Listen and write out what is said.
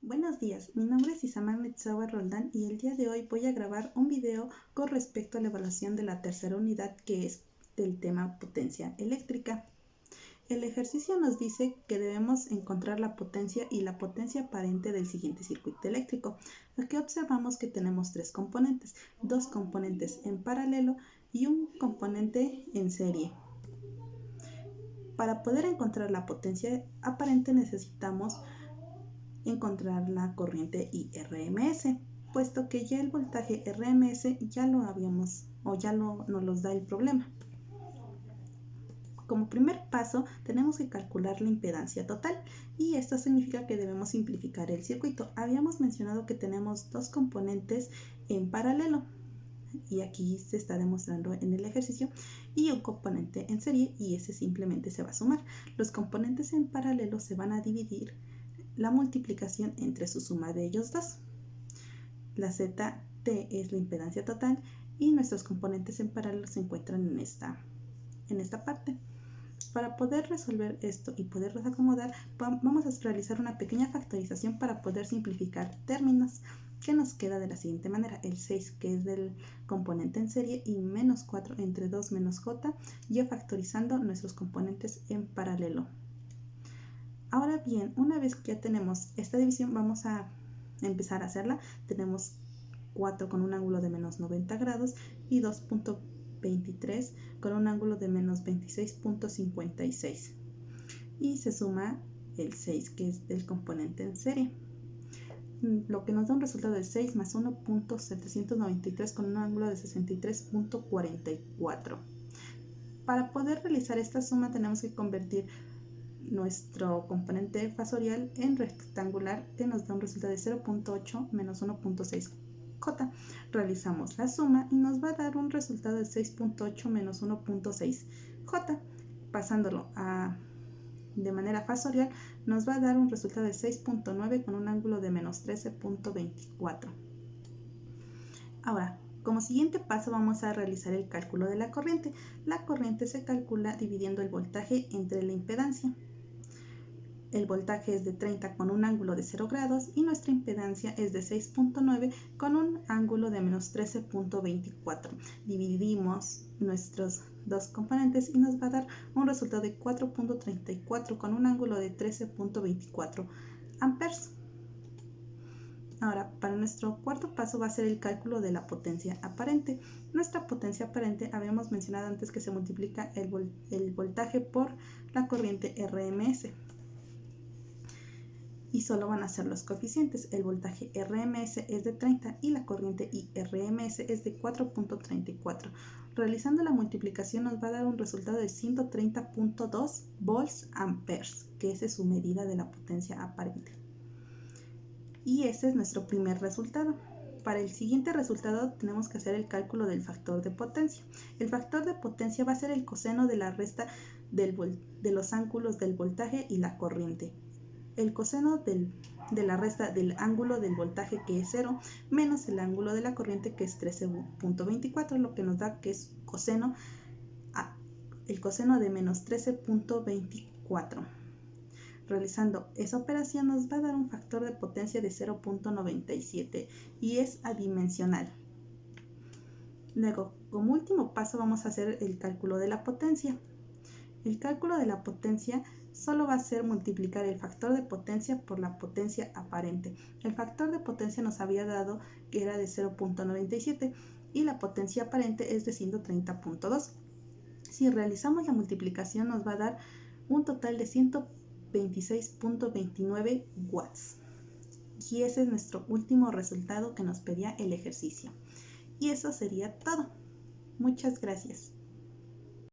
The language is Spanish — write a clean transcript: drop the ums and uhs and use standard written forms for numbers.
Buenos días, mi nombre es Isamar Metzawa Roldán y el día de hoy voy a grabar un video con respecto a la evaluación de la tercera unidad, que es del tema potencia eléctrica. El ejercicio nos dice que debemos encontrar la potencia y la potencia aparente del siguiente circuito eléctrico. Aquí observamos que tenemos tres componentes, dos componentes en paralelo y un componente en serie. Para poder encontrar la potencia aparente necesitamos encontrar la corriente IRMS, puesto que ya el voltaje RMS ya lo habíamos nos los da el problema. Como primer paso tenemos que calcular la impedancia total y esto significa que debemos simplificar el circuito. Habíamos mencionado que tenemos dos componentes en paralelo y aquí se está demostrando en el ejercicio, y un componente en serie, y ese simplemente se va a sumar. Los componentes en paralelo se van a dividir la multiplicación entre su suma de ellos dos. La ZT es la impedancia total y nuestros componentes en paralelo se encuentran en esta parte. Para poder resolver esto y poderlos acomodar, vamos a realizar una pequeña factorización para poder simplificar términos, que nos queda de la siguiente manera: el 6, que es del componente en serie, y menos 4 entre 2 menos j, ya factorizando nuestros componentes en paralelo. Ahora bien, una vez que ya tenemos esta división, vamos a empezar a hacerla. Tenemos 4 con un ángulo de menos 90 grados y 2.23 con un ángulo de menos 26.56. Y se suma el 6, que es del componente en serie, lo que nos da un resultado de 6 más 1.793 con un ángulo de 63.44. Para poder realizar esta suma tenemos que convertir nuestro componente fasorial en rectangular, que nos da un resultado de 0.8 menos 1.6 j. Realizamos la suma y nos va a dar un resultado de 6.8 menos 1.6 j. Pasándolo de manera fasorial, nos va a dar un resultado de 6.9 con un ángulo de menos 13.24. Ahora, como siguiente paso vamos a realizar el cálculo de la corriente. La corriente se calcula dividiendo el voltaje entre la impedancia. El voltaje es de 30 con un ángulo de 0 grados y nuestra impedancia es de 6.9 con un ángulo de menos 13.24. Dividimos nuestros dos componentes y nos va a dar un resultado de 4.34 con un ángulo de 13.24 amperes. Ahora, para nuestro cuarto paso va a ser el cálculo de la potencia aparente. Nuestra potencia aparente, habíamos mencionado antes que se multiplica el voltaje por la corriente RMS. Y solo van a ser los coeficientes. El voltaje RMS es de 30 y la corriente IRMS es de 4.34. Realizando la multiplicación nos va a dar un resultado de 130.2 volts amperes, que esa es su medida de la potencia aparente. Y ese es nuestro primer resultado. Para el siguiente resultado tenemos que hacer el cálculo del factor de potencia. El factor de potencia va a ser el coseno de la resta de los ángulos del voltaje y la corriente. El coseno de la resta del ángulo del voltaje, que es 0, menos el ángulo de la corriente, que es 13.24, lo que nos da que es el coseno de menos 13.24. Realizando esa operación nos va a dar un factor de potencia de 0.97 y es adimensional. Luego, como último paso, vamos a hacer el cálculo de la potencia. El cálculo de la potencia solo va a ser multiplicar el factor de potencia por la potencia aparente. El factor de potencia nos había dado que era de 0.97 y la potencia aparente es de 130.2. Si realizamos la multiplicación nos va a dar un total de 126.29 watts. Y ese es nuestro último resultado que nos pedía el ejercicio. Y eso sería todo. Muchas gracias.